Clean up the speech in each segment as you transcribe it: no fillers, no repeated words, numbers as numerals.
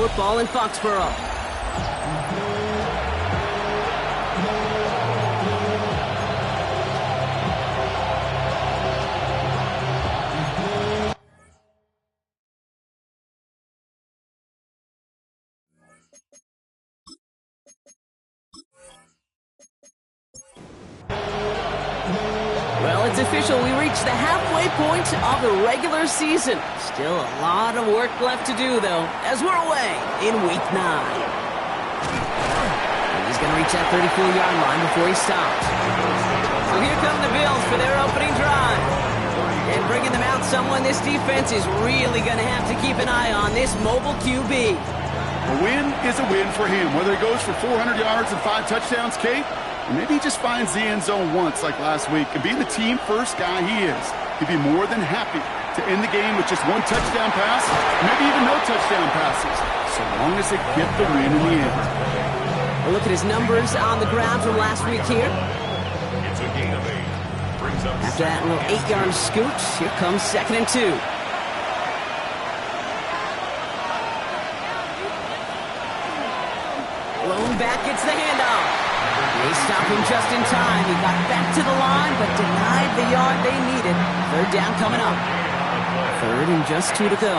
Football in Foxborough. Well, it's official. We reached the halfway point of the regular season. Still a lot of work left to do, though, as we're away in Week 9. And he's going to reach that 34-yard line before he stops. So here come the Bills for their opening drive. And bringing them out someone this defense is really going to have to keep an eye on, this mobile QB. A win is a win for him, whether he goes for 400 yards and 5 touchdowns, Kate, or maybe he just finds the end zone once like last week. And being the team-first guy he is, he'd be more than happy to end the game with just 1 touchdown pass, maybe even no touchdown passes, so long as they get the win in the end. We'll look at his numbers on the ground from last week here. It's a gain of 8. After that little 8-yard scoot, here comes 2nd and 2. Blown back, gets the handoff. They stop him just in time. He got back to the line, but denied the yard they needed. 3rd down coming up. 3rd and just 2 to go.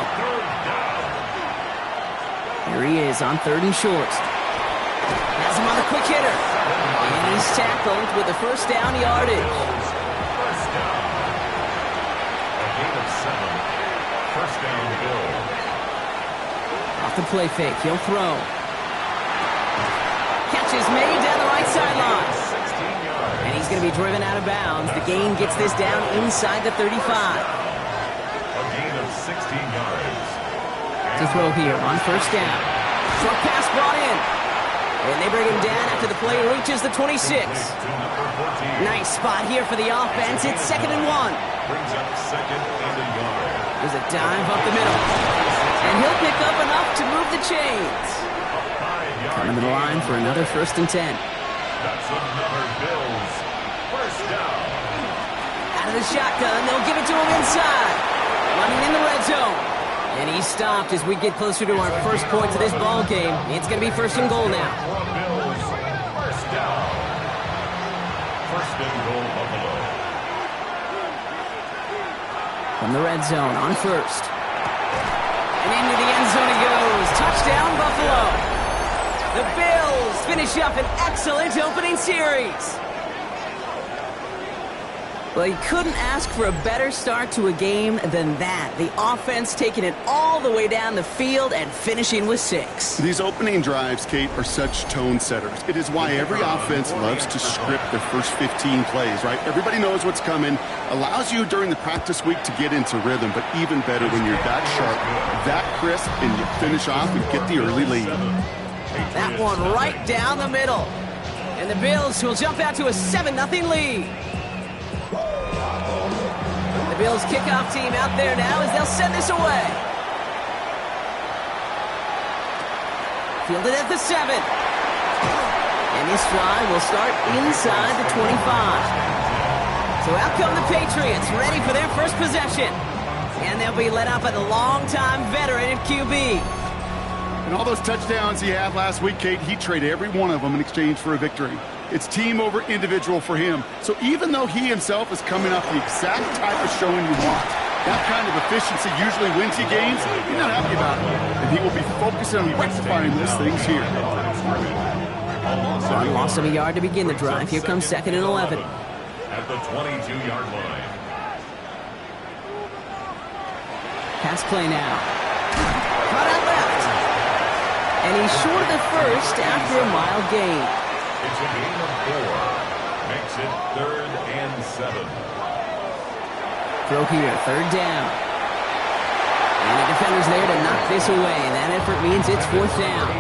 Here he is on 3rd and short. Has him on the quick hitter. And he's tackled with the 1st down yardage. First down, Bills. Off the play fake, he'll throw. Catch is made down the right sideline. And he's going to be driven out of bounds. The gain gets this down inside the 35. A gain of 16 yards. To throw here on 1st down. Short pass brought in. And they bring him down after the play reaches the 26. Nice spot here for the offense. It's 2nd and 1. Brings up 2nd and a yard. There's a dive up the middle. And he'll pick up enough to move the chains. Coming to the line for another 1st and 10. That's another Bills. First down. Out of the shotgun, they'll give it to him inside. Running in the red zone. And he's stopped as we get closer to our first points of this ball game. It's going to be 1st and goal now. Bills. First down. 1st and goal, Buffalo. From the red zone on 1st. And into the end zone it goes. Touchdown, Buffalo. The Bills finish up an excellent opening series. Well, you couldn't ask for a better start to a game than that. The offense taking it all the way down the field and finishing with 6. These opening drives, Kate, are such tone setters. It is why every offense loves to script their first 15 plays, right? Everybody knows what's coming. Allows you during the practice week to get into rhythm, but even better when you're that sharp, that crisp, and you finish off and get the early lead. That one right down the middle. And the Bills will jump out to a 7-0 lead. The Bills kickoff team out there now as they'll send this away. Fielded at the 7. And this drive will start inside the 25. So out come the Patriots, ready for their first possession. And they'll be led out by the longtime veteran at QB. And all those touchdowns he had last week, Kate, he traded every one of them in exchange for a victory. It's team over individual for him. So even though he himself is coming off the exact type of showing you want, that kind of efficiency usually wins you games, you're not happy about it. And he will be focusing on rectifying those things here. One loss of a yard to begin the drive. Here comes 2nd and 11. At the 22-yard line. Pass play now. Caught out left. And he's short of the 1st after a mild gain. It's a gain of 4. Makes it 3rd and 7. Throw here, 3rd down. And the defender's there to knock this away. And that effort means it's 4th down.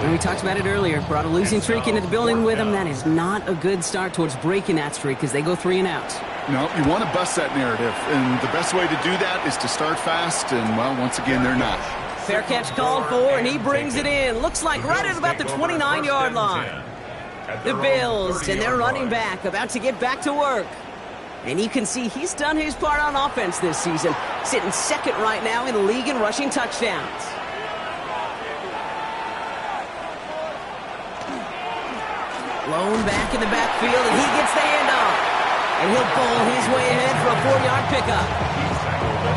And we talked about it earlier. Brought a losing streak into the building with him. That is not a good start towards breaking that streak as they go 3 and out. No, you want to bust that narrative. And the best way to do that is to start fast. And, well, once again, they're not. Fair catch called for, and he brings it in. Looks like right at about the 29-yard line. The Bills and their running back about to get back to work. And you can see he's done his part on offense this season, sitting 2nd right now in the league in rushing touchdowns. Blown back in the backfield, and he gets the handoff. And he'll bowl his way ahead for a 4-yard pickup.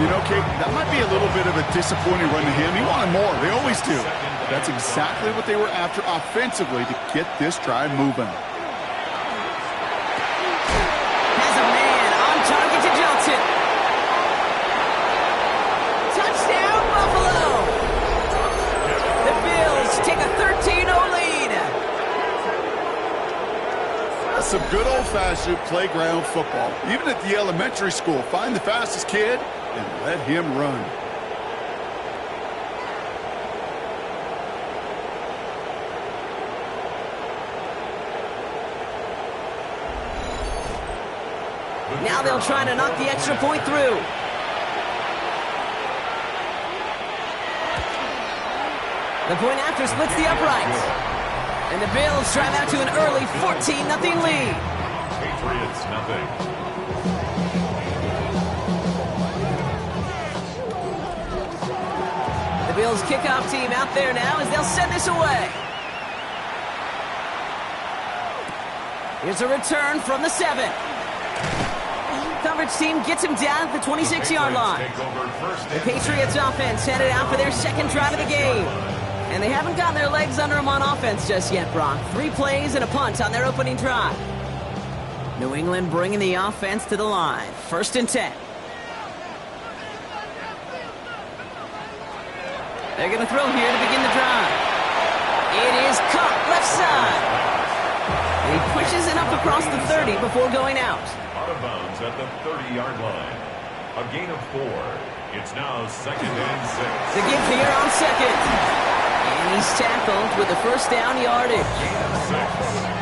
You know, Kate, that might be a little bit of a disappointing run to him. He wanted more. They always do. That's exactly what they were after offensively to get this drive moving. Has a man on target to Johnson. Touchdown, Buffalo! The Bills take a 13-0 lead. That's some good old-fashioned playground football. Even at the elementary school, find the fastest kid and let him run. Now they'll try to knock the extra point through. The point after splits the uprights. And the Bills drive out to an early 14-0 lead. Patriots, nothing. The Bills kickoff team out there now as they'll send this away. Here's a return from the 7. Coverage team gets him down at the 26-yard line. The Patriots offense headed out for their second drive of the game. And they haven't gotten their legs under them on offense just yet, Brock. 3 plays and a punt on their opening drive. New England bringing the offense to the line. 1st and 10. They're going to throw here to begin the drive. It is caught left side. And he pushes it up across the 30 before going out. Out of bounds at the 30-yard line. A gain of 4. It's now 2nd and 6. The give here on 2nd. And he's tackled with the first down yardage. Gain of 6.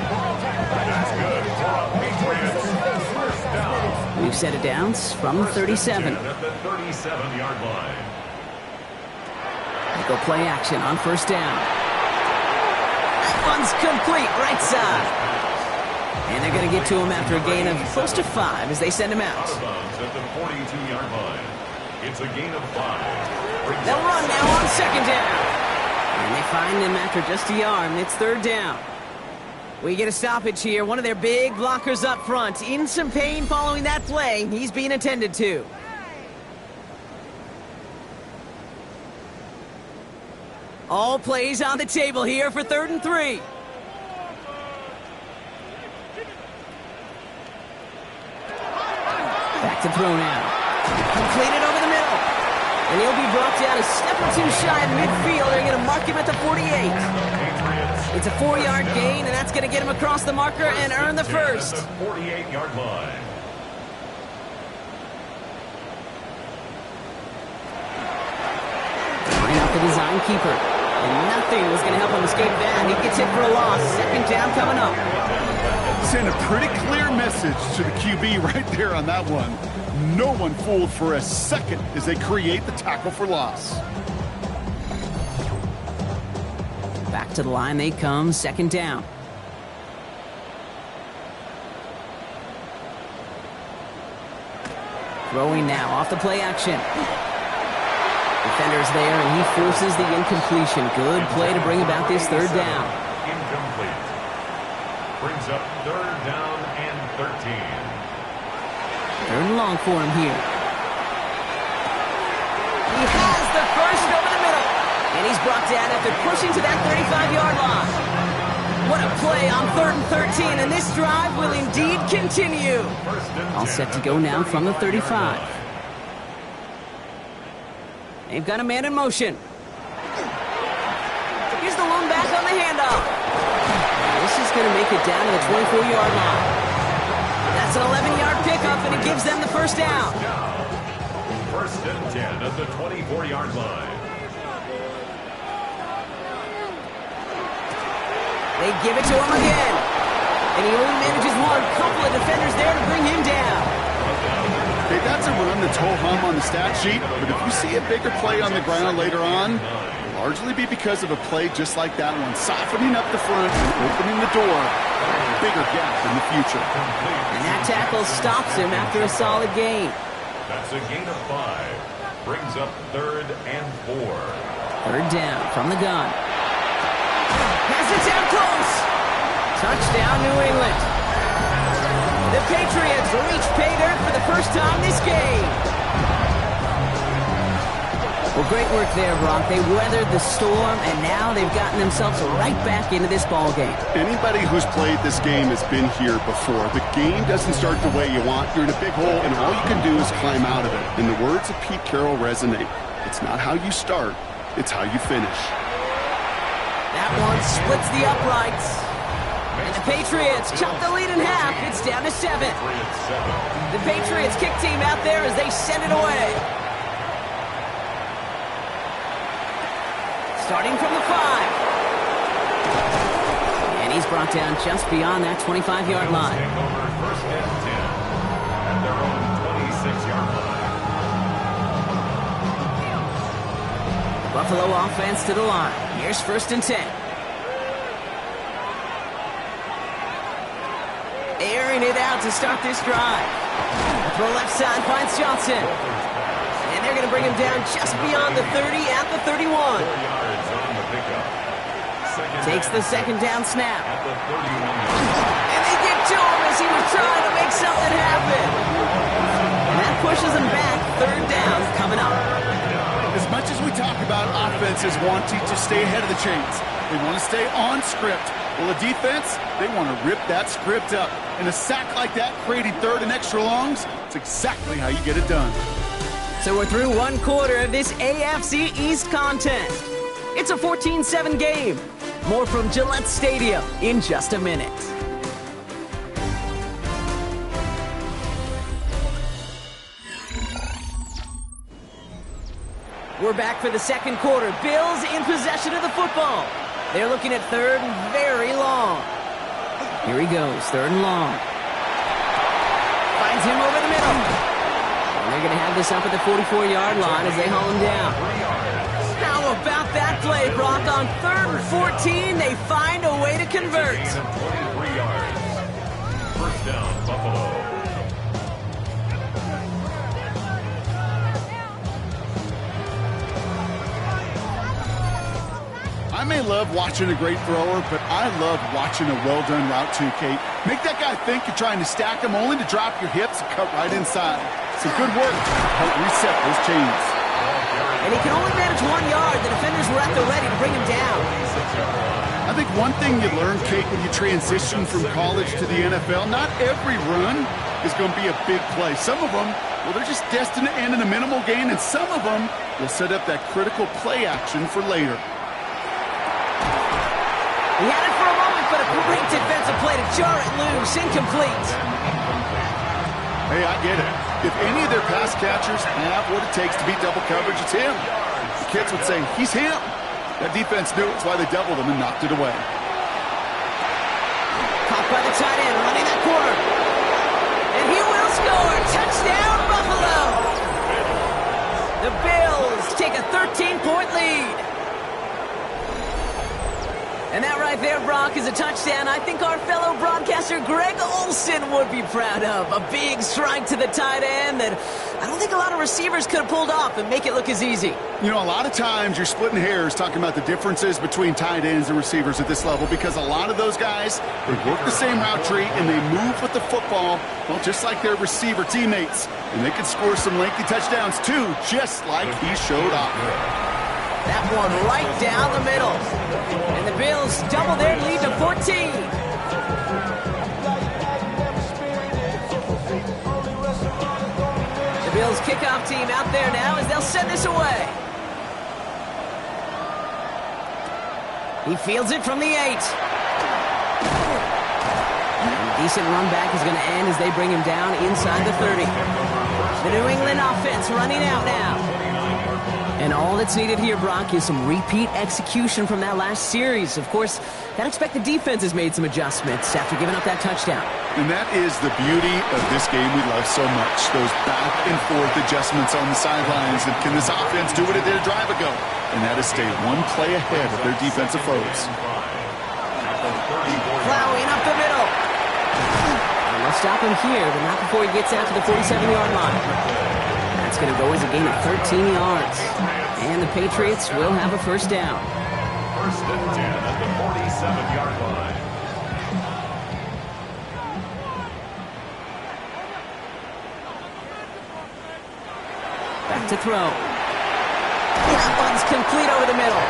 That's good for a Patriots first down. We've set it down from the 37. At the 37-yard line. They go play action on 1st down. That one's complete right side. And they're going to get to him after a gain of close to 5 as they send him out. Out of bounds at the 42-yard line. It's a gain of 5. They'll run now on 2nd down. And they find him after just a yard, and it's 3rd down. We get a stoppage here. One of their big blockers up front. In some pain following that play. He's being attended to. All plays on the table here for 3rd and 3. Back to throw now. Completed over the middle. And he'll be brought down a step or 2 shy of midfield. They're going to mark him at the 48. It's a 4-yard gain, and that's going to get him across the marker and earn the first. At the 48-yard line. Line out the design keeper. And nothing was going to help him escape that. He gets hit for a loss. 2nd down coming up. Send a pretty clear message to the QB right there on that one. No one fooled for a second as they create the tackle for loss. Back to the line they come, 2nd down. Throwing now off the play action. Defender's there, and he forces the incompletion. Good play to bring about this 3rd down. Incomplete. Brings up 3rd down and 13. 3rd and long for him here. He has the first over the middle. And he's brought down after pushing to that 35-yard line. What a play on 3rd and 13, and this drive will indeed continue. All set to go now from the 35. They've got a man in motion. Here's the lone back on the handoff. This is going to make it down to the 24-yard line. That's an 11-yard pickup, and it gives them the first down. 1st and 10 at the 24-yard line. They give it to him again. And he only manages one. Couple of defenders there to bring him down. Hey, that's a run that's ho-hum on the stat sheet, but if you see a bigger play on the ground later on, it'll largely be because of a play just like that one, softening up the front and opening the door for a bigger gap in the future. And that tackle stops him after a solid gain. That's a gain of 5. Brings up 3rd and 4. 3rd down from the gun. Has it down close. Touchdown, New England. The Patriots reach pay dirt for the first time this game. Well, great work there, Brock. They weathered the storm, and now they've gotten themselves right back into this ball game. Anybody who's played this game has been here before. The game doesn't start the way you want. You're in a big hole, and all you can do is climb out of it. And the words of Pete Carroll resonate. It's not how you start, it's how you finish. That one splits the uprights. And the Patriots chop the lead in half. It's down to 7. The Patriots kick team out there as they send it away. Starting from the 5. And he's brought down just beyond that 25-yard line. First and 10 at their own 26-yard line. Buffalo offense to the line. Here's first and 10. Airing it out to start this drive. The left side finds Johnson. And they're going to bring him down just beyond the 30 at the 31. 4 yards on the pickup. Takes the second down snap. At the 31. And they get to him as he was trying to make something happen. And that pushes him back. Third down coming up. As much as we talk about offenses wanting to stay ahead of the chains, they want to stay on script. Well, the defense, they want to rip that script up. And a sack like that, creating third and extra longs, it's exactly how you get it done. So we're through one quarter of this AFC East contest. It's a 14-7 game. More from Gillette Stadium in just a minute. We're back for the second quarter. Bills in possession of the football. They're looking at third and very long. Here he goes, third and long. Finds him over the middle. And they're going to have this up at the 44-yard line as they haul him down. How about that play, Brock? On third and 14, they find a way to convert. 23 yards. First down, Buffalo. I may love watching a great thrower, but I love watching a well-done route too, Kate. Make that guy think you're trying to stack him only to drop your hips and cut right inside. Some good work to help reset those chains. And he can only manage 1 yard. The defenders were at the ready to bring him down. I think one thing you learn, Kate, when you transition from college to the NFL, not every run is going to be a big play. Some of them, well, they're just destined to end in a minimal gain, and some of them will set up that critical play action for later. He had it for a moment, but a great defensive play to jar it loose. Incomplete. Hey, I get it. If any of their pass catchers have what it takes to beat double coverage, it's him. The kids would say, he's him. That defense knew it's why they doubled him and knocked it away. Caught by the tight end, running that corner. And he will score. Touchdown, Buffalo. The Bills take a 13-point lead. And that right there, Brock, is a touchdown I think our fellow broadcaster Greg Olsen would be proud of. A big strike to the tight end that I don't think a lot of receivers could have pulled off and make it look as easy. You know, a lot of times you're splitting hairs talking about the differences between tight ends and receivers at this level because a lot of those guys, they work the same route tree and they move with the football, well, just like their receiver teammates. And they can score some lengthy touchdowns too, just like he showed off. That one right down the middle. And the Bills double their lead to 14. The Bills kickoff team out there now as they'll send this away. He fields it from the 8. A decent run back is going to end as they bring him down inside the 30. The New England offense running out now. And all that's needed here, Brock, is some repeat execution from that last series. Of course, I'd expect the defense has made some adjustments after giving up that touchdown. And that is the beauty of this game we love so much. Those back and forth adjustments on the sidelines. And can this offense do what it did a drive ago? And that is stay one play ahead of their defensive foes. Plowing up the middle. And they'll stop him here, but not before he gets out to the 47-yard line. That's going to go as a gain of 13 yards. And the Patriots will have a first down. First and 10 at the 47-yard line. to throw. That one's complete over the middle.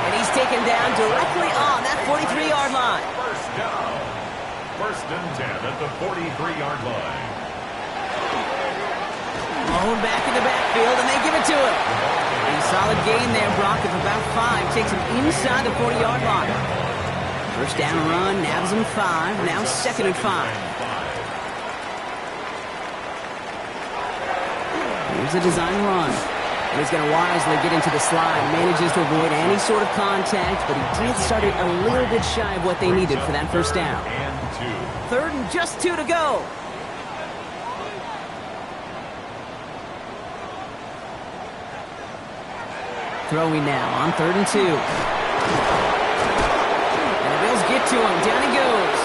And he's taken down directly on that 43-yard line. First down. First and 10 at the 43-yard line. Blown back in the backfield, and they give it to him. A solid gain there, Brock, of about 5. Takes him inside the 40-yard line. First down run, nabs him 5. Now 2nd and 5. Here's a design run. And he's going to wisely get into the slide. Manages to avoid any sort of contact, but he did start it a little bit shy of what they needed for that first down. 3rd and just 2 to go. Throwing now on 3rd and 2. And the Bills get to him. Down he goes.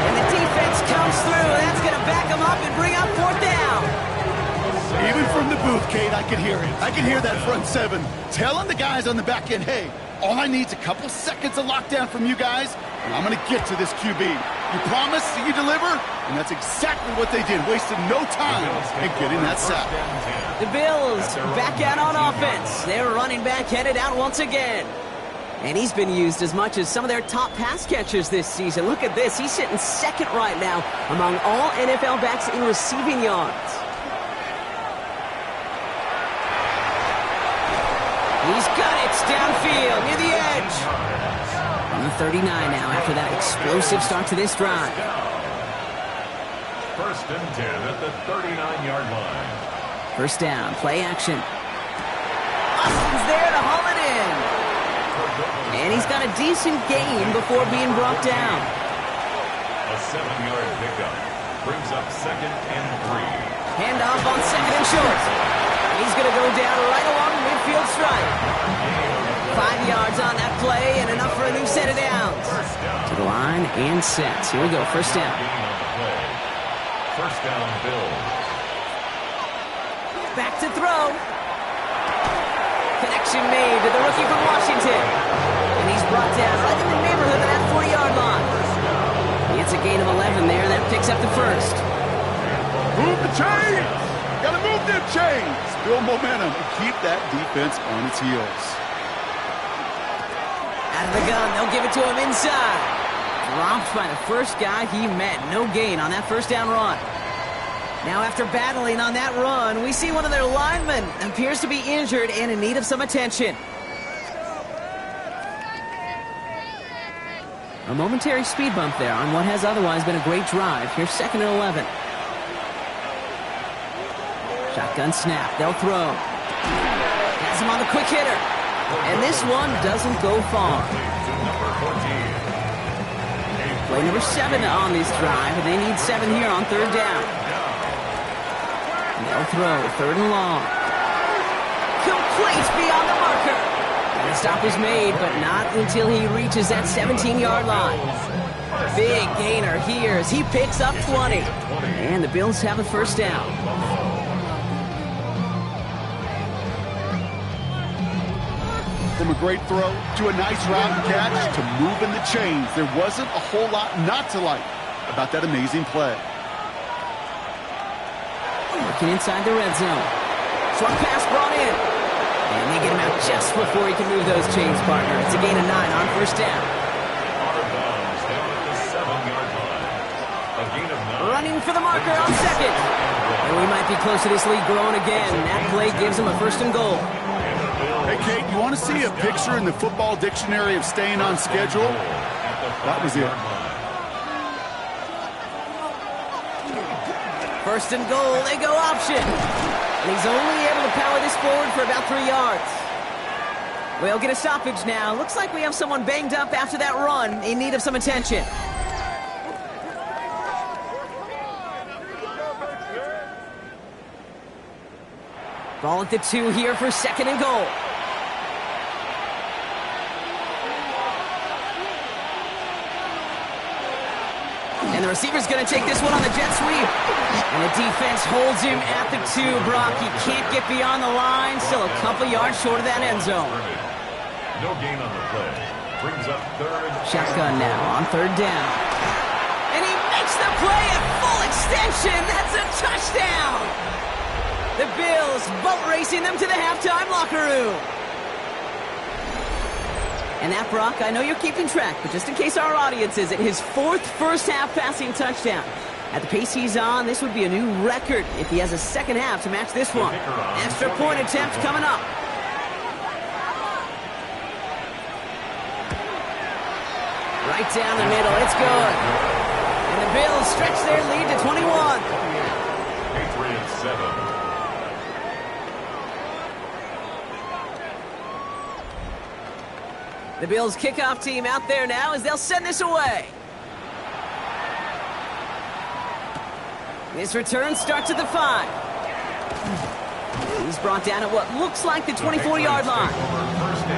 And the defense comes through. That's going to back him up and bring up 4th down. Even from the booth, Kate, I can hear it. I can hear that front 7 telling the guys on the back end, hey, all I need is a couple seconds of lockdown from you guys, and I'm going to get to this QB. You promise, you deliver, and that's exactly what they did. Wasted no time in getting that sack. The Bills back out on offense. Their running back headed out once again. And he's been used as much as some of their top pass catchers this season. Look at this. He's sitting 2nd right now among all NFL backs in receiving yards. He's got it downfield near the edge. On the 39 now after that explosive start to this drive. First and 10 at the 39-yard line. First down, play action. Austin's there to haul it in. And he's got a decent gain before being brought down. A 7-yard pickup brings up 2nd and 3. Handoff on 2nd and short. He's going to go down right along the midfield stripe. 5 yards on that play and enough for a new set of downs. To the line and set. Here we go, first down. First down, Bills. Back to throw. Connection made to the rookie from Washington. And he's brought down right in the neighborhood of that 40-yard line. It's a gain of 11 there. That picks up the first. Move the chains! Gotta move them chains! Build momentum and keep that defense on its heels. Out of the gun, they'll give it to him inside. Dropped by the first guy he met. No gain on that first down run. Now after battling on that run, we see one of their linemen appears to be injured and in need of some attention. A momentary speed bump there on what has otherwise been a great drive. Here's 2nd and 11. Shotgun snap. They'll throw. Has him on the quick hitter. And this one doesn't go far. Play number 7 on this drive, and they need 7 here on 3rd down. And they'll throw. 3rd and long. Complete beyond the marker. And the stop is made, but not until he reaches that 17-yard line. Big gainer here as he picks up 20. And the Bills have a first down. From a great throw to a nice route and catch to moving the chains, there wasn't a whole lot not to like about that amazing play. Working inside the red zone. Short pass brought in. And they get him out just before he can move those chains, partner. It's a gain of 9 on first down. Running for the marker on 2nd. And we might be close to this lead growing again. That play gives him a 1st and goal. Hey, Kate, you want to see a picture in the football dictionary of staying on schedule? That was it. 1st and goal, they go option. And he's only able to power this forward for about 3 yards. We'll get a stoppage now. Looks like we have someone banged up after that run in need of some attention. Ball at the 2 here for 2nd and goal. And the receiver's going to take this one on the jet sweep. And the defense holds him at the 2, Brock. He can't get beyond the line. Still a couple yards short of that end zone. No gain on the play. Brings up 3rd. Shotgun now on 3rd down. And he makes the play at full extension. That's a touchdown. The Bills boat racing them to the halftime locker room. And that, Brock, I know you're keeping track, but just in case our audience isn't, his 4th first-half passing touchdown. At the pace he's on, this would be a new record if he has a second half to match this one. Extra point attempt coming up. Right down the middle, it's good. And the Bills stretch their lead to 21. Patriots 7. The Bills kickoff team out there now as they'll send this away. This return starts at the 5. He's brought down at what looks like the 24-yard line.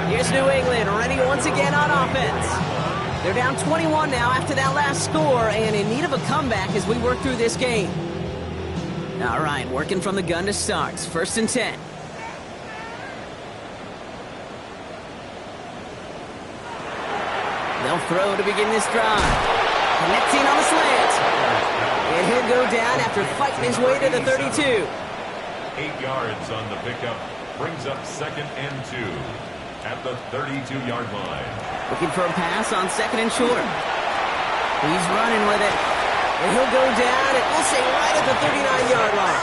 Here's New England ready once again on offense. They're down 21 now after that last score and in need of a comeback as we work through this game. All right, working from the gun to start. 1st and 10. They'll throw to begin this drive. Connecting on the slant. And he'll go down after fighting his way to the 32. 8 yards on the pickup. Brings up 2nd and 2 at the 32-yard line. Looking for a pass on 2nd and short. He's running with it. And he'll go down, and we'll say right at the 39-yard line.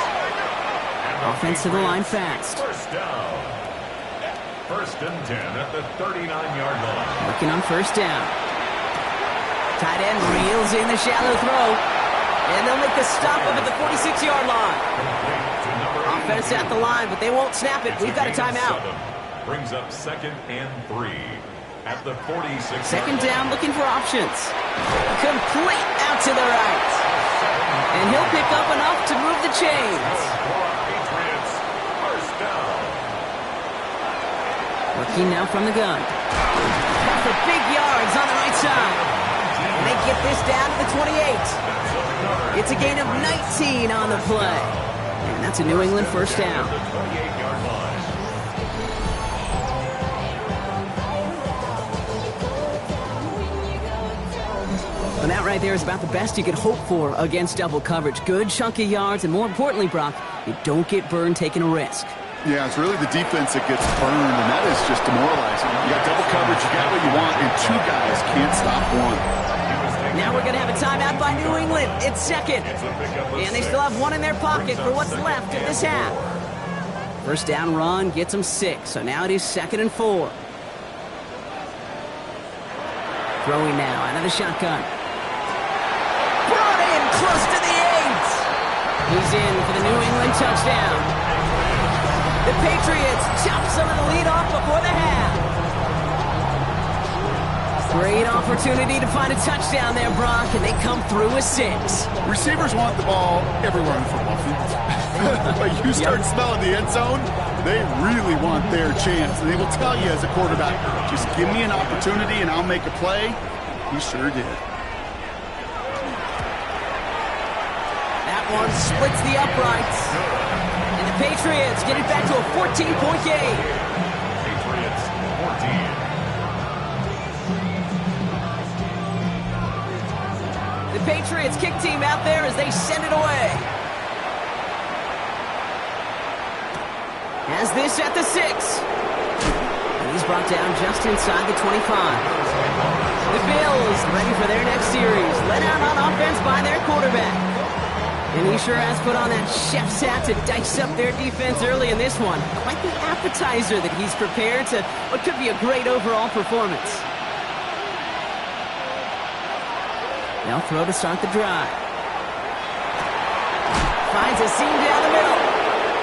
Offense to the line fast. First down. 1st and 10 at the 39-yard line. Working on 1st down. Tight end reels in the shallow throw. And they'll make the stop up at the 46-yard line. Offense at the line, but they won't snap it. We've got a timeout. Brings up 2nd and 3 at the 46. 2nd down, looking for options. Complete out to the right. And he'll pick up enough to move the chains. Patriots, 1st down. Working now from the gun. For big yards on the right side. And they get this down to the 28. It's a gain of 19 on the play. And that's a New England 1st down. The 28-yard line. And that right there is about the best you could hope for against double coverage. Good chunk of yards, and more importantly, Brock, you don't get burned taking a risk. Yeah, it's really the defense that gets burned, and that is just demoralizing. You got double coverage, you got what you want, and 2 guys can't stop one. Now we're going to have a timeout by New England. It's 2nd. And they still have 1 in their pocket for what's left of this half. 1st down run gets them 6. So now it is 2nd and 4. Throwing now out of the shotgun. Brought in close to the 8. He's in for the New England touchdown. The Patriots chop some of the lead off before the half. Great opportunity to find a touchdown there, Brock, and they come through with 6. Receivers want the ball everywhere in the football field. But you start smelling the end zone, they really want their chance. And they will tell you as a quarterback, just give me an opportunity and I'll make a play. He sure did. That one splits the uprights. And the Patriots get it back to a 14-point game. Patriots 14. The Patriots kick team out there as they send it away. Has this at the 6. And he's brought down just inside the 25. The Bills ready for their next series. Let out on offense by their quarterback. And he sure has put on that chef's hat to dice up their defense early in this one. Quite the appetizer that he's prepared to what could be a great overall performance. They'll throw to start the drive. Finds a seam down the middle.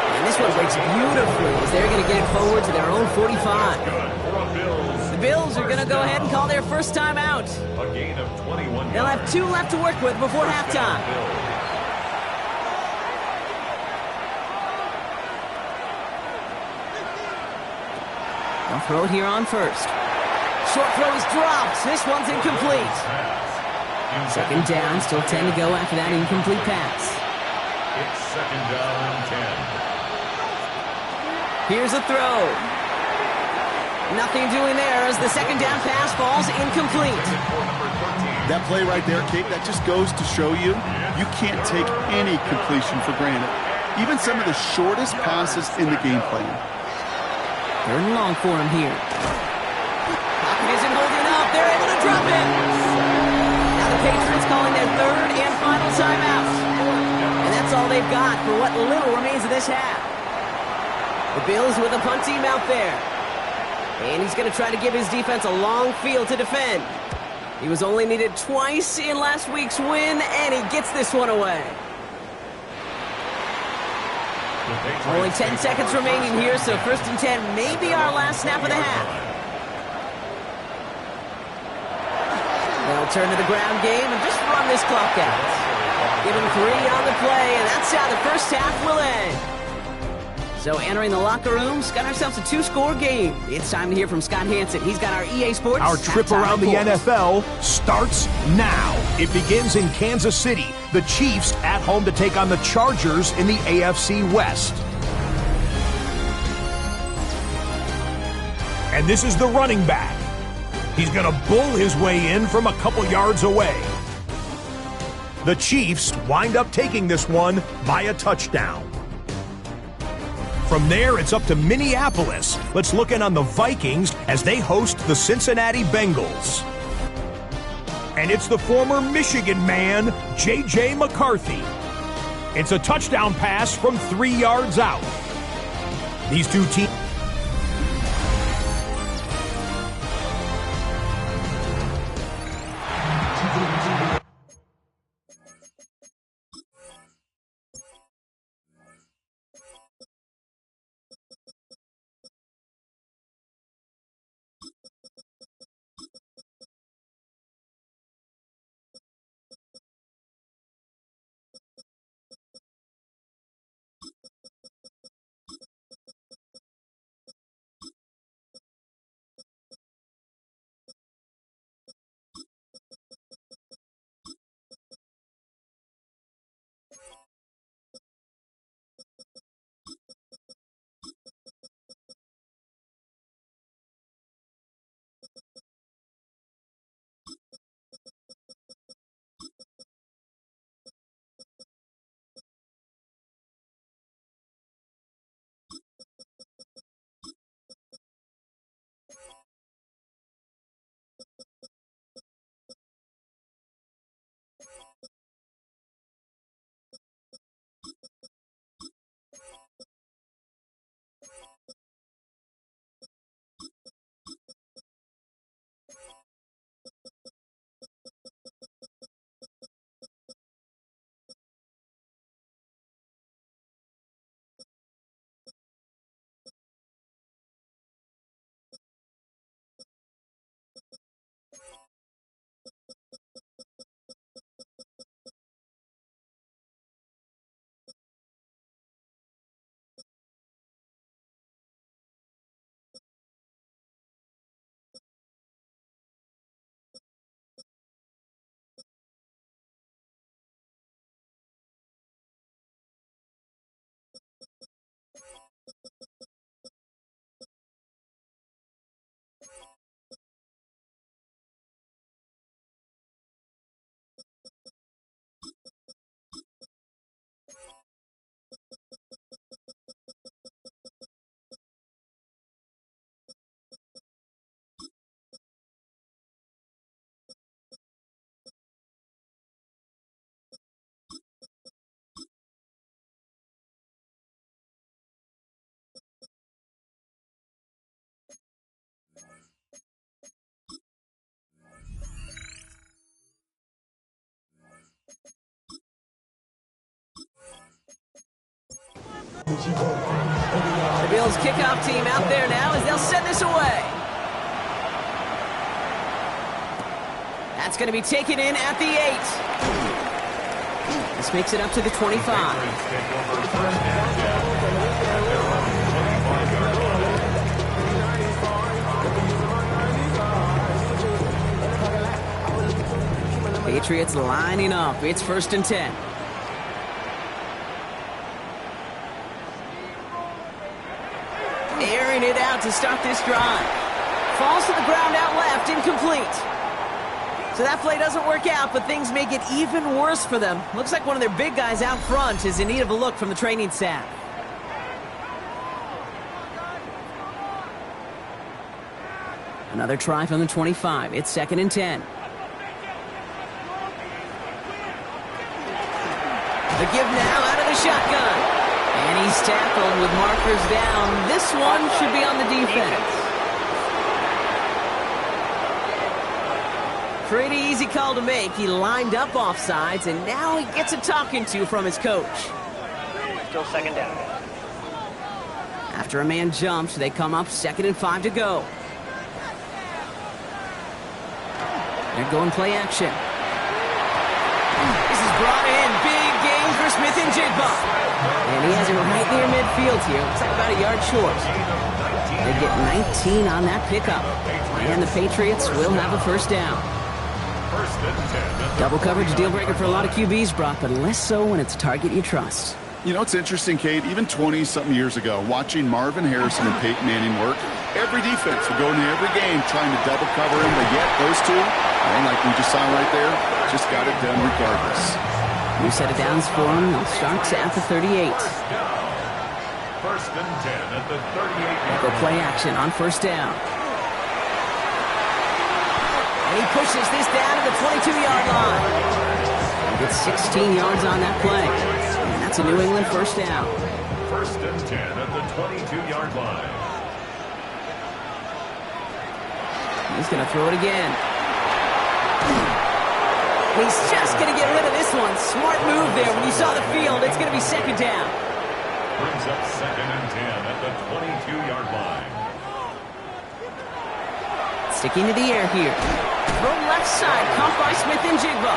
And this one breaks beautifully as they're going to get it forward to their own 45. The Bills are going to go ahead and call their first time out. A gain of 21. They'll have 2 left to work with before halftime. They'll throw it here on 1st. Short throw is dropped. This one's incomplete. 2nd down, still 10 to go after that incomplete pass. It's 2nd down and 10. Here's a throw. Nothing doing there as the 2nd down pass falls incomplete. That play right there, Kate, that just goes to show you, you can't take any completion for granted. even some of the shortest passes in the game plan. Third and long for him here. Pocket isn't holding up. They're able to drop it. Now the Patriots calling their third and final timeout. And that's all they've got for what little remains of this half. The Bills with a punt team out there. And he's going to try to give his defense a long field to defend. He was only needed twice in last week's win, and he gets this one away. Only 10 seconds remaining here, so 1st and 10 may be our last snap of the half. They'll turn to the ground game and just run this clock out. Give him 3 on the play, and that's how the first half will end. So entering the locker rooms, got ourselves a 2-score game. It's time to hear from Scott Hanson. He's got our EA Sports. Our trip around the NFL starts now. It begins in Kansas City. The Chiefs at home to take on the Chargers in the AFC West. And this is the running back. He's going to bull his way in from a couple yards away. The Chiefs wind up taking this one by a touchdown. From there, it's up to Minneapolis. Let's look in on the Vikings as they host the Cincinnati Bengals. And it's the former Michigan man, J.J. McCarthy. It's a touchdown pass from 3 yards out. These two teams... The Bills kickoff team out there now as they'll send this away. That's going to be taken in at the 8. This makes it up to the 25. Patriots lining up. It's 1st and 10. Airing it out to start this drive. Falls to the ground out left, incomplete. So that play doesn't work out, but things make it even worse for them. Looks like one of their big guys out front is in need of a look from the training staff. Another try from the 25. It's 2nd and 10. The give now out of the shotgun. And he's tackled with markers down. This one should be on the defense. Pretty easy call to make. He lined up offsides, and now he gets a talking to from his coach. Still 2nd down. After a man jumps, they come up 2nd and 5 to go. They're going play action. This is brought in. Big gain for Smith-Njigba. And he has it right near midfield here. Looks like about a yard short. They get 19 on that pickup. And the Patriots will have a 1st down. Double coverage deal breaker for a lot of QBs, Brock, but less so when it's a target you trust. You know, it's interesting, Kate, even 20-something years ago, watching Marvin Harrison and Peyton Manning work, every defense would go into every game trying to double cover him, but yet those two, like we just saw right there, just got it done regardless. New set of downs for him. They'll start at the 38. 1st and 10 at the 38. Go play action on 1st down. And he pushes this down to the 22-yard line. He gets 16 yards on that play. And that's a New England 1st down. 1st and 10 at the 22-yard line. He's going to throw it again. He's just going to get rid of this one. Smart move there. When you saw the field, it's going to be 2nd down. Brings up 2nd and 10 at the 22-yard line. Sticking to the air here. Throw left side, caught by Smith-Njigba.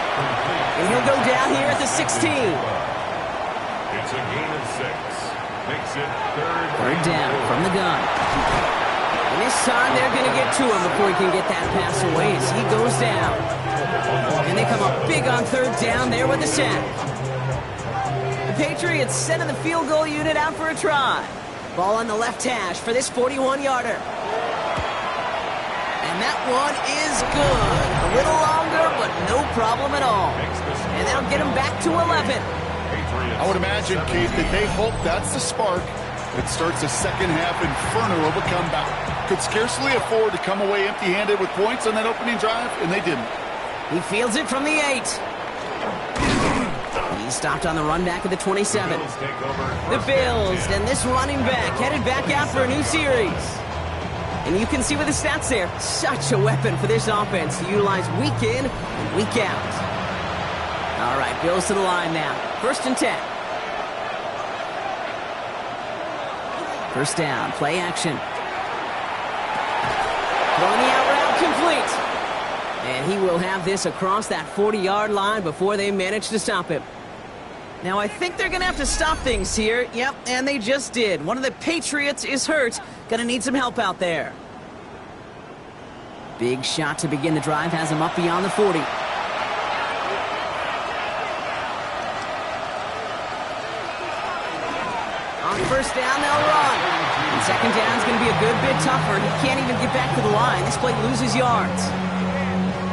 And he'll go down here at the 16. It's a gain of 6. Makes it 3rd down from the gun. And this time they're going to get to him before he can get that pass away as he goes down. And they come up big on 3rd down there with the sack. The Patriots sending the field goal unit out for a try. Ball on the left hash for this 41-yarder. And that one is good. A little longer, but no problem at all. And that'll get him back to 11. I would imagine, Kate, that they hope that's the spark that starts a second-half inferno of a comeback. Could scarcely afford to come away empty-handed with points on that opening drive, and they didn't. He fields it from the 8. He's stopped on the run back at the 27. The Bills, and this running back headed back out for a new series. And you can see with the stats there, such a weapon for this offense to utilize week in and week out. All right, Bills to the line now. 1st and 10. 1st down, play action. Throwing the out route complete. And he will have this across that 40-yard line before they manage to stop him. Now, I think they're going to have to stop things here. Yep, and they just did. One of the Patriots is hurt. Going to need some help out there. Big shot to begin the drive has him up beyond the 40. On 1st down, they'll run. And 2nd down is going to be a good bit tougher. He can't even get back to the line. This play loses yards.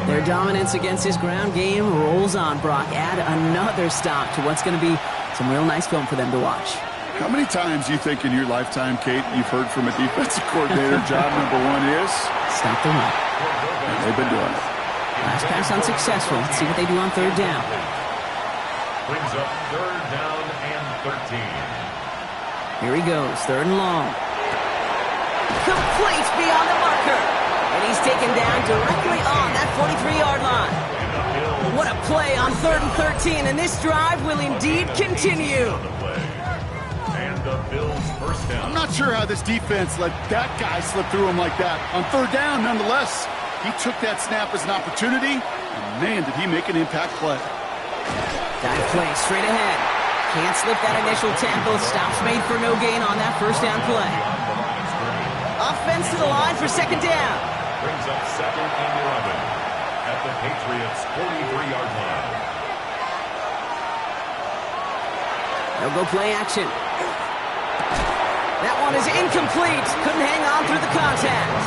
Their dominance against his ground game rolls on, Brock. Add another stop to what's going to be some real nice film for them to watch. How many times do you think in your lifetime, Kate, you've heard from a defensive coordinator, job number 1 is? Stop the run. And they've been doing it. Last pass unsuccessful. Let's see what they do on 3rd down. Brings up 3rd down and 13. Here he goes, 3rd and long. Complete beyond the marker. And he's taken down directly on that 43-yard line. What a play on 3rd and 13, and this drive will indeed continue. And the Bills' 1st down. I'm not sure how this defense let that guy slip through him like that. On 3rd down, nonetheless, he took that snap as an opportunity, and man, did he make an impact play. Dive play straight ahead. Can't slip that initial tackle. Stops made for no gain on that 1st down play. Offense to the line for 2nd down. Brings up 2nd and 11 at the Patriots' 43-yard line. They'll go play action. That one is incomplete. Couldn't hang on through the contact.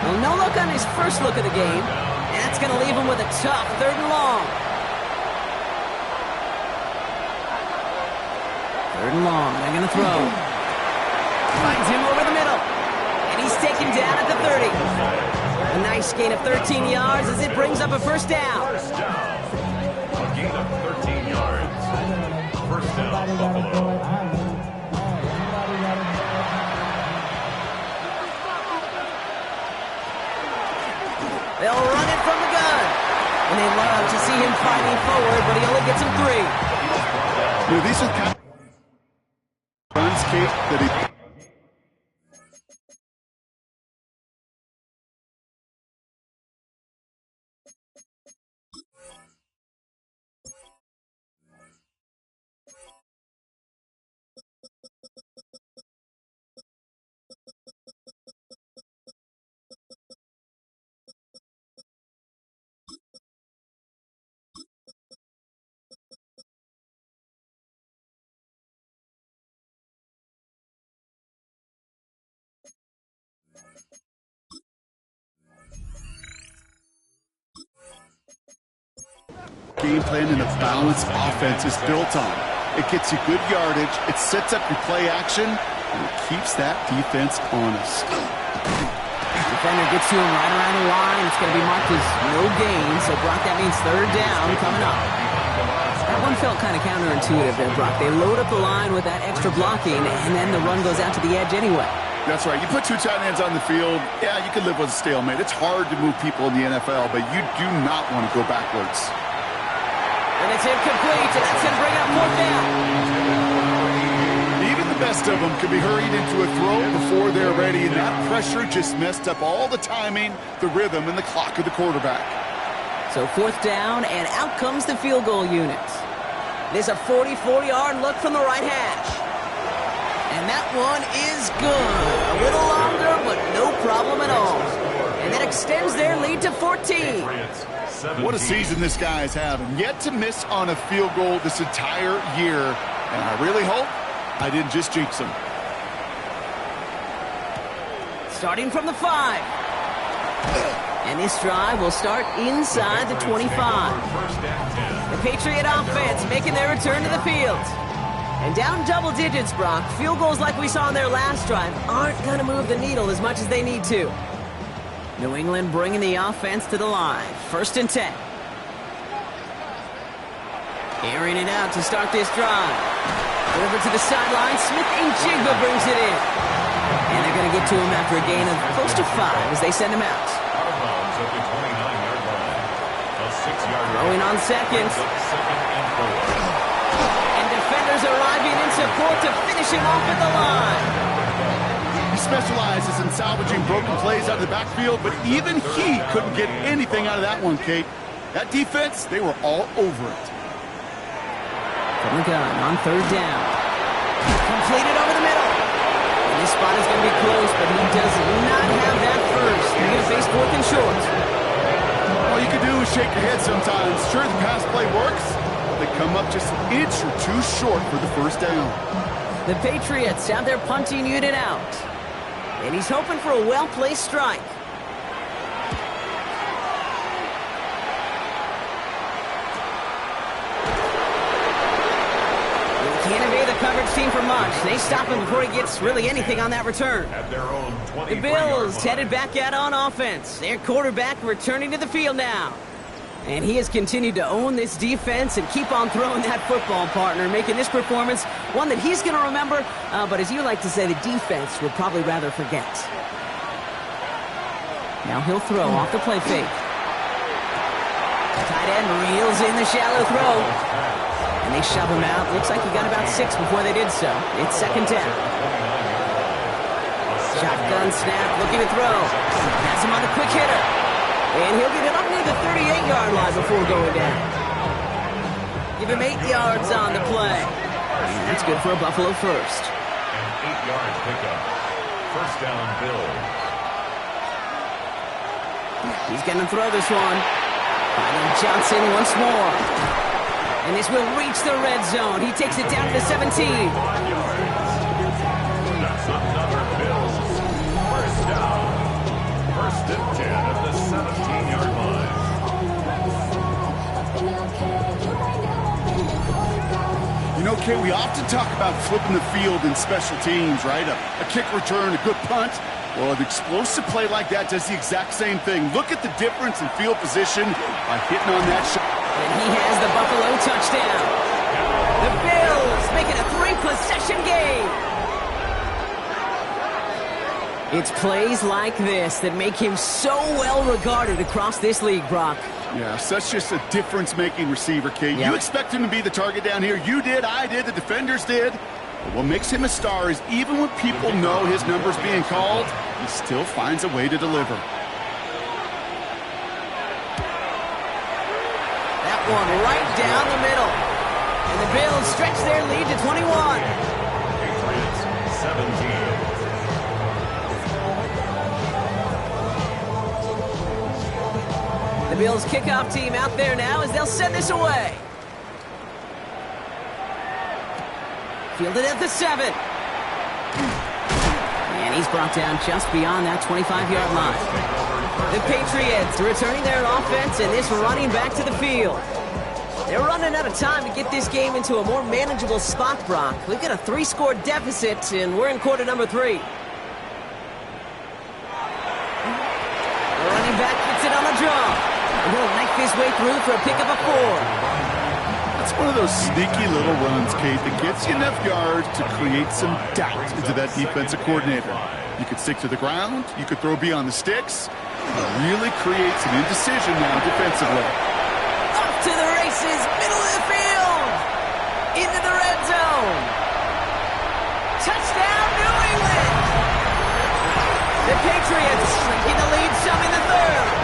Well, no look on his first look of the game. And that's going to leave him with a tough 3rd and long. 3rd and long. They're going to throw. Finds him over the middle. And he's taken down at the 30. A nice gain of 13 yards as it brings up a 1st down. First down. A gain of 13 yards. First down, Buffalo. They'll run it from the gun. And they love to see him fighting forward, but he only gets him 3. You know, these are kind of runs, Kate, that he... game plan and a balanced offense is built on. It gets you good yardage, it sets up your play action, and it keeps that defense honest. Defender gets to him right around the line. It's going to be marked as no gain, so Brock, that means 3rd down coming up. That one felt kind of counterintuitive there, Brock. They load up the line with that extra blocking, and then the run goes out to the edge anyway. That's right. You put 2 tight ends on the field, yeah, you can live with a stalemate. It's hard to move people in the NFL, but you do not want to go backwards. And it's incomplete, and that's going to bring up 4th down. Even the best of them can be hurried into a throw before they're ready, and that pressure just messed up all the timing, the rhythm, and the clock of the quarterback. So 4th down, and out comes the field goal unit. This is a 44-yard look from the right hash. And that one is good. A little longer, but no problem at all. And that extends their lead to 14. What a season this guy is having. Yet to miss on a field goal this entire year. And I really hope I didn't just jinx him. Starting from the 5. And this drive will start inside the 25. The Patriot offense making their return to the field. And down double digits, Brock. Field goals like we saw on their last drive aren't going to move the needle as much as they need to. New England bringing the offense to the line. 1st and 10. Airing it out to start this drive. Over to the sideline. Smith-Njigba brings it in. And they're going to get to him after a gain of close to 5 as they send him out. Throwing on 2nd. And defenders arriving in support to finish him off at the line. He specializes in salvaging broken plays out of the backfield, but even he couldn't get anything out of that one, Kate. That defense, they were all over it. From the gun on 3rd down. Completed over the middle. And this spot is going to be close, but he does not have that first. They're going to face 4th and short. All you can do is shake your head sometimes. Sure, the pass play works, but they come up just an inch or 2 short for the 1st down. The Patriots have their punting unit out. And he's hoping for a well-placed strike. Can't evade the coverage team for much. They stop him before he gets really anything on that return. At their own 20. The Bills headed back out on offense. Their quarterback returning to the field now. And he has continued to own this defense and keep on throwing that football, partner, making this performance one that he's going to remember, but as you like to say, the defense will probably rather forget. Now he'll throw off the play fake. Tight end reels in the shallow throw. And they shove him out. Looks like he got about 6 before they did so. It's 2nd down. Shotgun snap, looking to throw. Has him on a quick hitter. And he'll get it up near the 38-yard line before going down. Give him 8 yards on the play. And that's good for a Buffalo first. And 8 yards pickup. First down, Bills. He's going to throw this one. Finding Johnson once more. And this will reach the red zone. He takes it down to the 17. That's another Bills. First down. 1st and 10 at the 17-yard line. Okay, we often talk about flipping the field in special teams, right? A kick return, a good punt. Well, an explosive play like that does the exact same thing. Look at the difference in field position by hitting on that shot. And he has the Buffalo touchdown. The Bills make it a 3-possession game. It's plays like this that make him so well regarded across this league, Brock. Yeah, such just a difference-making receiver, Kate. Yeah. You expect him to be the target down here. You did, I did, the defenders did. But what makes him a star is even when people know his number's being called, he still finds a way to deliver. That one right down the middle. And the Bills stretch their lead to 21. Patriots 17. The Bills kickoff team out there now as they'll send this away. Fielded at the 7. And he's brought down just beyond that 25-yard line. The Patriots returning their offense and this running back to the field. They're running out of time to get this game into a more manageable spot, Brock. We've got a 3-score deficit, and we're in quarter number 3. The running back gets it on the draw. And he'll knife his way through for a pick of a 4. It's one of those sneaky little runs, Kate, that gets you enough yards to create some doubt into that defensive coordinator. You could stick to the ground, you could throw beyond the sticks, really create some indecision now defensively. Off to the races, middle of the field, into the red zone. Touchdown, New England! The Patriots shrinking the lead some in the 3rd.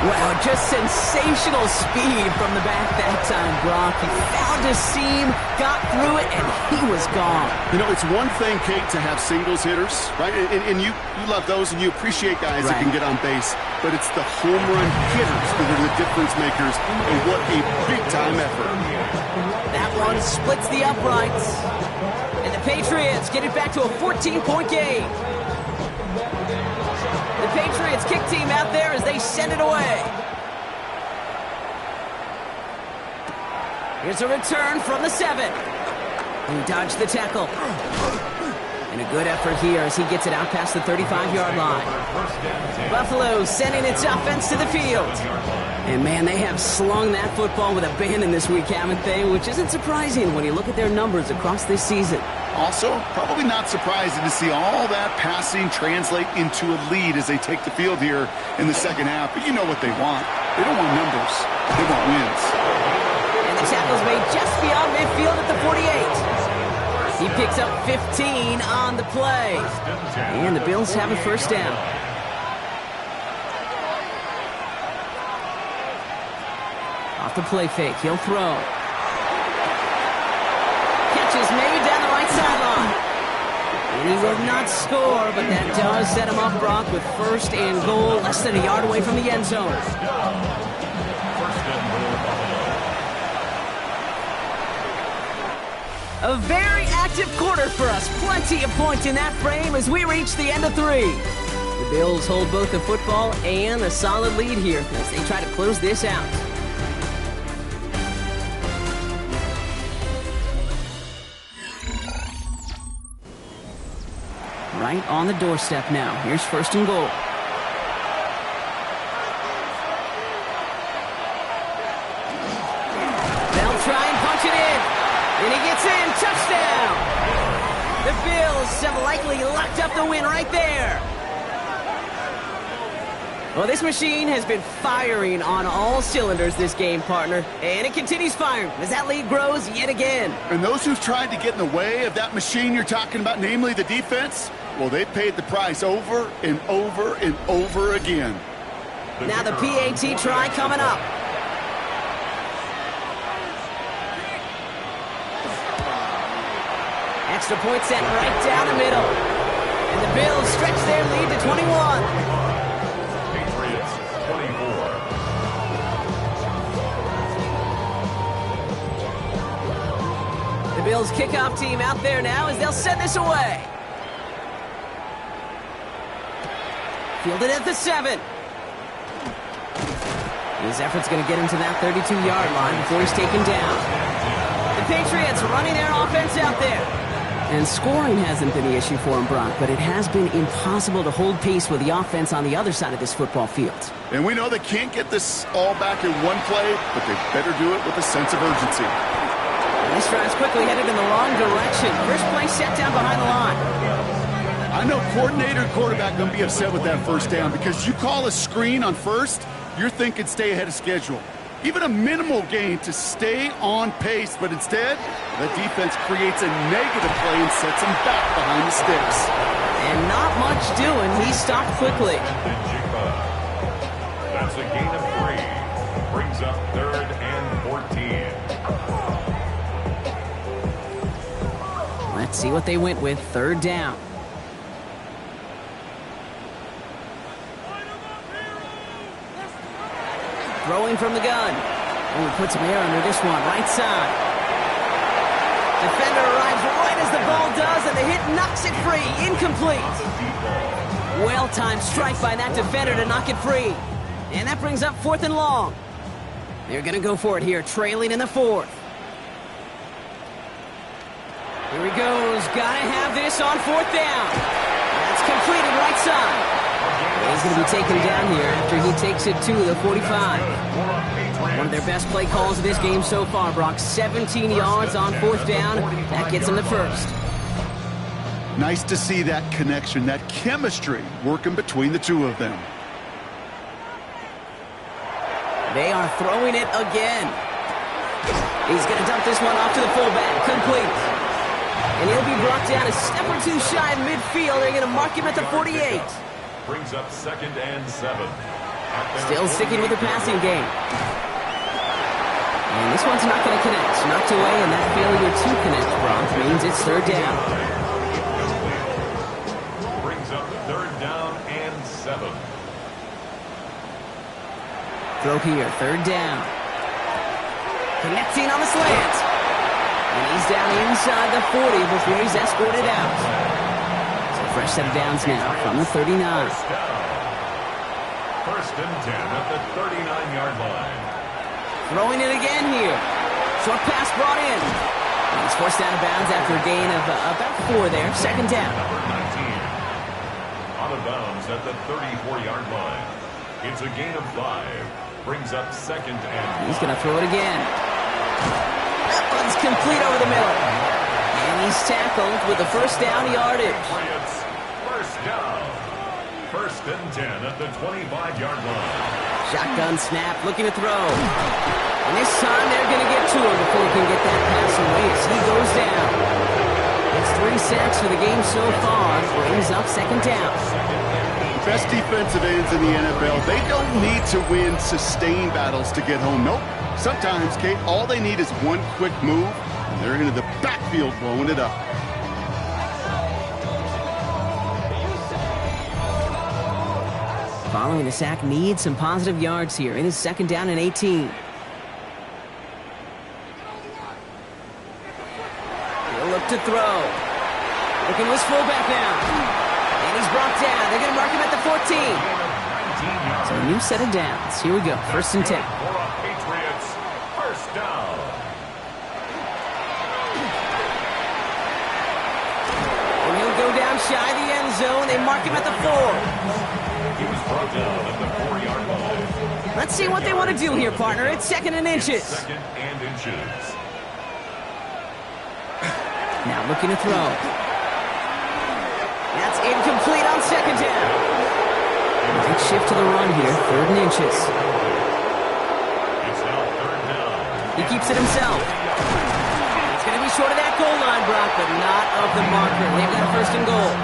Wow, just sensational speed from the back that time, Brock. He found a seam, got through it, and he was gone. You know, it's one thing, Kate, to have singles hitters, right? And you love those, and you appreciate guys that can get on base. But it's the home run hitters that are the difference makers, and what a big-time effort. That one splits the uprights. And the Patriots get it back to a 14-point game. The Patriots kick team out there as they send it away. Here's a return from the 7. He dodged the tackle. And a good effort here as he gets it out past the 35-yard line. Buffalo sending its offense to the field. And man, they have slung that football with abandon this week, haven't they? Which isn't surprising when you look at their numbers across this season. Also, probably not surprising to see all that passing translate into a lead as they take the field here in the second half. But you know what they want. They don't want numbers. They want wins. And the tackle's made just beyond midfield at the 48. He picks up 15 on the play. And the Bills have a first down. Off the play fake. He'll throw. Catch is made down the right sideline. And he will not score, but that does set him up, Brock, with 1st and goal, less than a yard away from the end zone. A very active quarter for us. Plenty of points in that frame as we reach the end of 3. The Bills hold both the football and a solid lead here as they try to close this out. Right on the doorstep now. Here's 1st and goal. They'll try and punch it in. And he gets in. Touchdown! The Bills have likely locked up the win right there. Well, this machine has been firing on all cylinders this game, partner. And it continues firing as that lead grows yet again. And those who've tried to get in the way of that machine you're talking about, namely the defense, well, they've paid the price over and over and over again. Now the PAT try coming up. Extra point set right down the middle. And the Bills stretch their lead to 21. Patriots 24. The Bills kickoff team out there now as they'll send this away. Fielded at the 7. His effort's going to get him to that 32-yard line before he's taken down. Patriots running their offense out there. And scoring hasn't been the issue for him, Brock, but it has been impossible to hold pace with the offense on the other side of this football field. And we know they can't get this all back in one play, but they better do it with a sense of urgency. These drives quickly headed in the wrong direction. First play set down behind the line. I know coordinator and quarterback going to be upset with that first down because you call a screen on first, you're thinking stay ahead of schedule. Even a minimal gain to stay on pace, but instead, the defense creates a negative play and sets him back behind the sticks. And not much doing. He stopped quickly. That's a gain of 3. Brings up 3rd and 14. Let's see what they went with. 3rd down. Throwing from the gun. Oh, he puts some air under this one. Right side. Defender arrives right as the ball does, and the hit knocks it free. Incomplete. Well-timed strike by that defender to knock it free. And that brings up 4th and long. They're going to go for it here, trailing in the 4th. Here he goes. Got to have this on 4th down. That's completed right side. He's going to be taken down here after he takes it to the 45. One of their best play calls of this game so far, Brock. 17 yards on 4th down. That gets him the first. Nice to see that connection, that chemistry working between the two of them. They are throwing it again. He's going to dump this one off to the fullback. Complete. And he'll be brought down a step or two shy of midfield. They're going to mark him at the 48. Brings up 2nd and 7. Still sticking with the passing game. And this one's not going to connect. Knocked away, and that failure to connect, Brock, means it's 3rd down. Brings up 3rd down and 7. Throw here, 3rd down. Connecting on the slant. And he's down inside the 40 before he's escorted out. Fresh set of downs now from the 39. 1st and 10 at the 39-yard line. Throwing it again here. Short pass brought in. And he's forced out of bounds after a gain of about 4 there. 2nd down. Number 19. Out of bounds at the 34-yard line. It's a gain of 5. Brings up 2nd and 5. He's going to throw it again. That one's complete over the middle. And he's tackled with the first down yardage. First down. 1st and 10 at the 25-yard line. Shotgun snap, looking to throw. And this time they're going to get to him before he can get that pass away as he goes down. It's 3 sacks for the game so far. Brings up 2nd down. Best defensive ends in the NFL. They don't need to win sustained battles to get home. Nope. Sometimes, Kate, all they need is one quick move, and they're into the backfield blowing it up. Following the sack needs some positive yards here. It is 2nd down and 18. He'll look to throw. Looking with his fullback now. And he's brought down. They're going to mark him at the 14. So a new set of downs. Here we go. 1st and 10. Patriots. 1st down. And he'll go down shy of the end zone. They mark him at the 4. He was brought down at the 4-yard line. Let's see what they want to do here, partner. It's 2nd and inches. 2nd and inches. Now looking to throw. That's incomplete on 2nd down. Big shift to the run here. 3rd and inches. It's now 3rd down. He keeps it himself. It's going to be short of that goal line, Brock, but not of the marker. They've got a 1st and goal.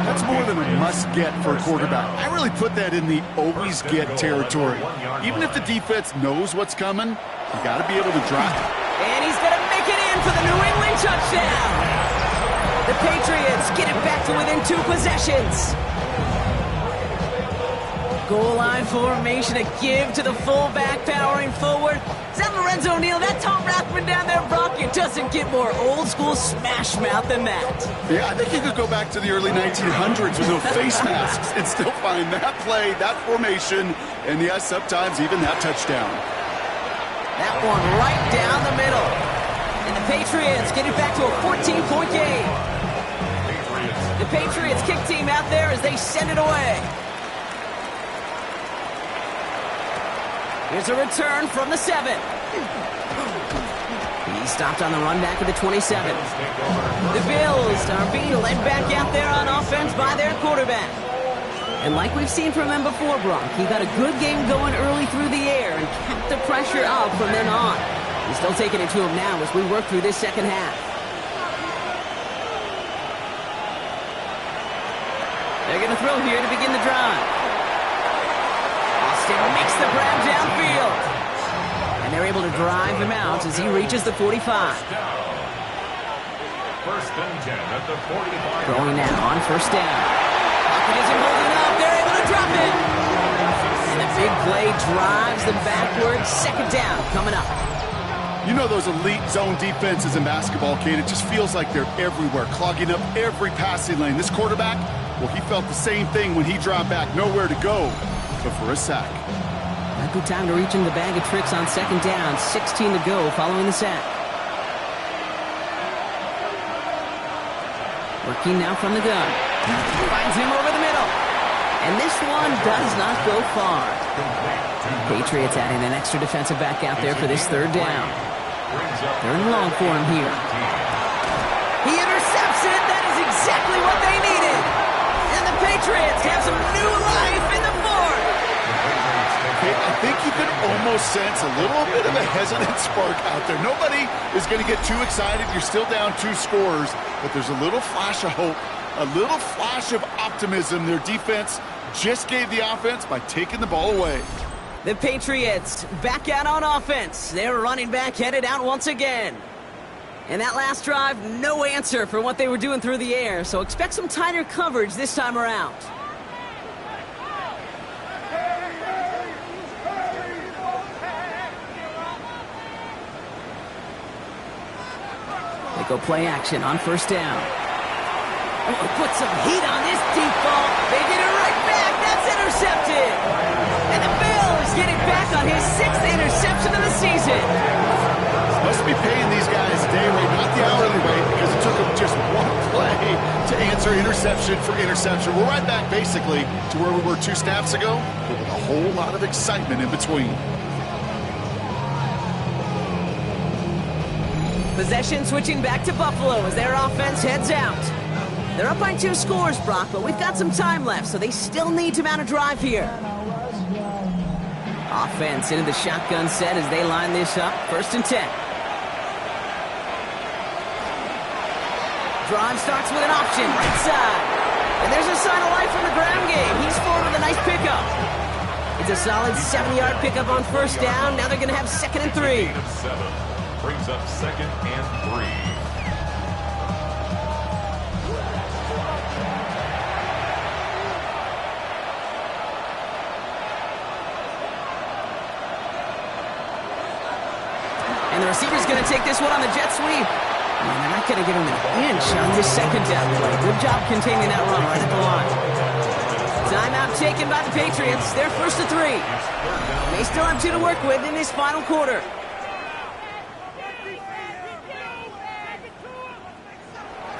That's more than a must-get for a quarterback. I really put that in the always-get territory. Even if the defense knows what's coming, you got to be able to drop it. And he's going to make it in for the New England touchdown. The Patriots get it back to within 2 possessions. Goal line formation, a give to the fullback, powering forward. Is that Lorenzo Neal? That Tom Rathman down there, Brock? It doesn't get more old-school smash mouth than that. Yeah, I think you could go back to the early 1900s with those face masks and still find that play, that formation, and yes, sometimes even that touchdown. That one right down the middle. And the Patriots get it back to a 14-point game. The Patriots kick team out there as they send it away. Here's a return from the 7. He stopped on the run back at the 27. The Bills are being led back out there on offense by their quarterback. And like we've seen from him before, Brock, he got a good game going early through the air and kept the pressure up from then on. He's still taking it to him now as we work through this second half. They're going to throw here to begin the drive. Austin makes the grab downfield. And they're able to drive him out as he reaches the 45. First and 10 at the 45. Throwing now on first down. Pocket isn't holding up. They're able to drop it. And the big play drives them backwards. Second down coming up. You know those elite zone defenses in basketball, Kate, it just feels like they're everywhere, clogging up every passing lane. This quarterback, well, he felt the same thing when he dropped back. Nowhere to go but for a sack. Not good time to reach in the bag of tricks on second down. 16 to go following the sack. Working now from the gun. Finds him over the middle. And this one does not go far. Patriots adding an extra defensive back out there for this third down. Third and long for him here. He intercepts it. That is exactly what they needed. And the Patriots have some new life in the fourth. I think you can almost sense a little bit of a hesitant spark out there. Nobody is going to get too excited. You're still down 2 scores, but there's a little flash of hope, a little flash of optimism. Their defense just gave the offense by taking the ball away. The Patriots back out on offense. Their running back headed out once again. And that last drive, no answer for what they were doing through the air, so expect some tighter coverage this time around. They go play action on first down. Oh, put some heat on this deep ball. They get it right back. That's intercepted. And the Bills get it back on his 6th interception of the season. Must be paying these guys day rate, not the hourly rate, because it took them just one play to answer interception for interception. We're right back basically to where we were 2 snaps ago, but with a whole lot of excitement in between. Possession switching back to Buffalo as their offense heads out. They're up by 2 scores, Brock, but we've got some time left, so they still need to mount a drive here. Offense into the shotgun set as they line this up. First and 10. Drive starts with an option, right side. And there's a sign of life from the ground game. He's forward with a nice pickup. It's a solid 7-yard pickup on first down. Now they're going to have 2nd and 3. Brings up 2nd and 3. And the receiver's going to take this one on the jet sweep. And they're not going to give him an inch on this second down play. Good job containing that run right at the line. Timeout taken by the Patriots. They're 1st and 3. They still have 2 to work with in this final quarter.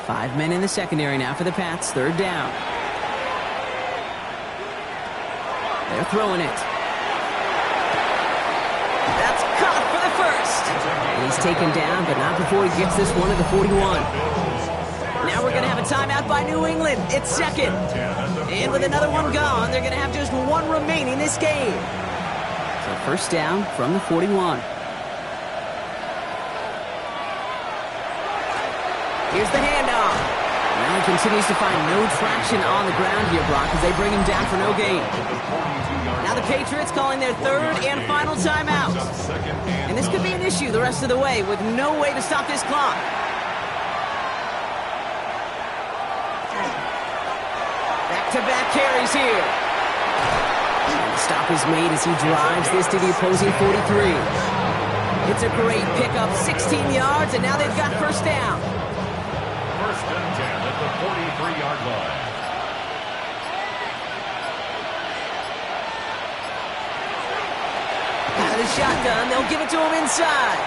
Five men in the secondary now for the Pats. Third down. They're throwing it. That's caught for the first. And he's taken down, but not before he gets this one to the 41. Now we're going to have a timeout by New England. It's 2nd. And with another one gone, they're going to have just 1 remaining this game. So first down from the 41. Here's the handoff. Now he continues to find no traction on the ground here, Brock, as they bring him down for no gain. Now the Patriots calling their 3rd and final timeout. And this could be an issue the rest of the way with no way to stop this clock. Back-to-back carries here. And the stop is made as he drives this to the opposing 43. It's a great pickup, 16 yards, and now they've got first down. First and 10 at the 43-yard line. Out of the shotgun, they'll give it to him inside.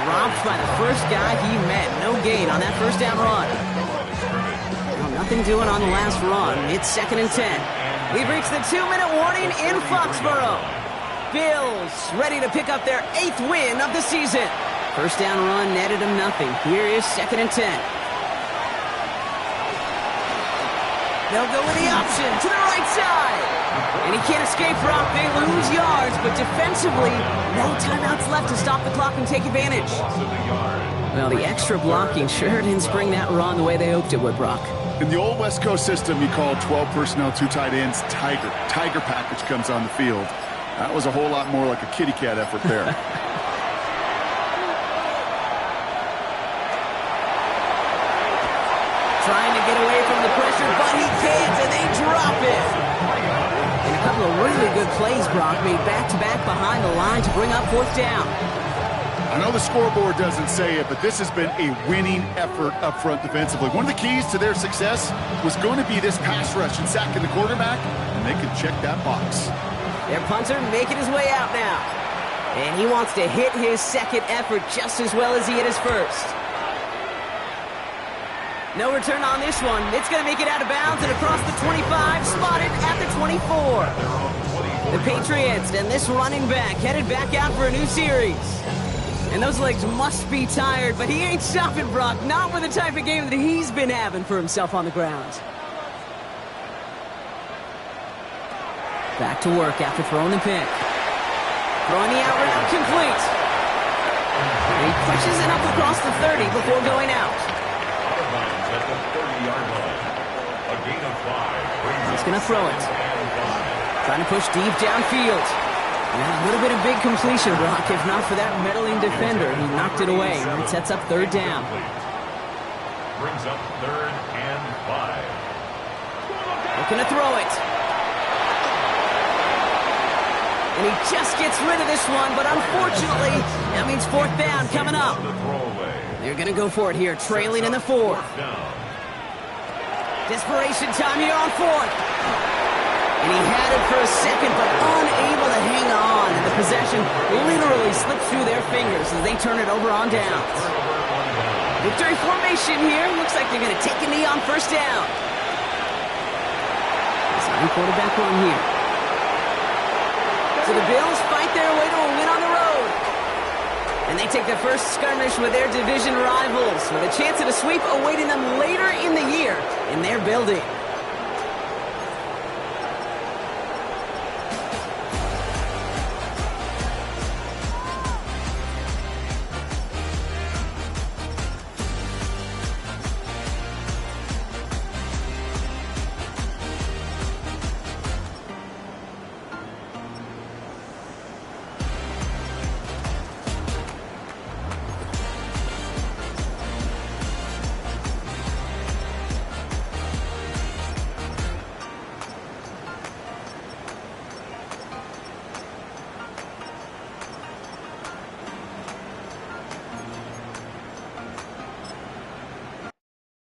Dropped by the first guy he met. No gain on that first down run. Well, nothing doing on the last run. It's 2nd and 10. We've reached the 2-minute warning in Foxborough. Bills ready to pick up their 8th win of the season. First down run netted them nothing. Here is 2nd and 10. They'll go with the option to the right side. And he can't escape, Brock. They lose yards, but defensively, no timeouts left to stop the clock and take advantage. Well, the extra blocking sure didn't spring that run the way they hoped it would, Brock. In the old West Coast system, you call 12 personnel, 2 tight ends, Tiger. Tiger package comes on the field. That was a whole lot more like a kitty cat effort there. Trying to get away from the pressure, but he can't, and they drop it. And a couple of really good plays, Brock, made back-to-back behind the line to bring up 4th down. I know the scoreboard doesn't say it, but this has been a winning effort up front defensively. One of the keys to their success was going to be this pass rush and sacking the quarterback, and they could check that box. Their punter making his way out now. And he wants to hit his 2nd effort just as well as he hit his 1st. No return on this one. It's going to make it out of bounds and across the 25, spotted at the 24. The Patriots and this running back headed back out for a new series. And those legs must be tired, but he ain't stopping, Brock. Not with the type of game that he's been having for himself on the ground. Back to work after throwing the pick. Throwing the out route complete. And he pushes it up across the 30 before going out. At the 30-yard line. A gain of 5. He's going to throw it. Trying to push deep downfield. And a little bit of big completion, Brock. If not for that meddling defender, he knocked it away. It sets up 3rd down. Brings up 3rd and 5. Looking to throw it. And he just gets rid of this one, but unfortunately, that means 4th down coming up. They're going to go for it here, trailing in the 4th. Desperation time here on 4th. And he had it for a second, but unable to hang on. And the possession literally slips through their fingers as they turn it over on downs. Victory formation here. Looks like they're going to take a knee on 1st down. Design quarterback run here. So the Bills fight their way to a win on the road. And they take their first skirmish with their division rivals with a chance at a sweep awaiting them later in the year in their building.